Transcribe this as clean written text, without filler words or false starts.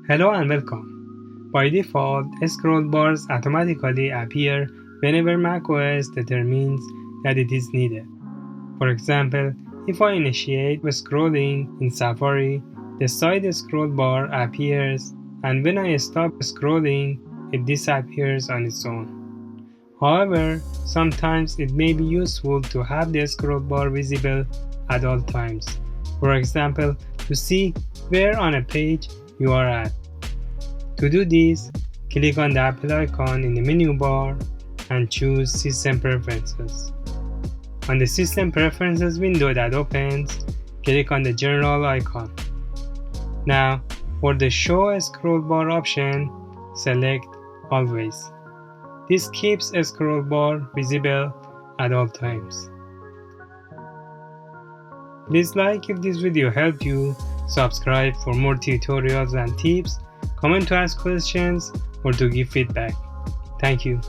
Hello and welcome. By default, scroll bars automatically appear whenever macOS determines that it is needed. For example, if I initiate scrolling in Safari, the side scroll bar appears, and when I stop scrolling, it disappears on its own. However, sometimes it may be useful to have the scroll bar visible at all times. For example, to see where on a page you are at. To do this, click on the Apple icon in the menu bar and choose System Preferences. On the System Preferences window that opens, click on the General icon. Now, for the Show Scroll Bar option, select Always. This keeps a scroll bar visible at all times. Please like if this video helped you, subscribe for more tutorials and tips, comment to ask questions or to give feedback. Thank you.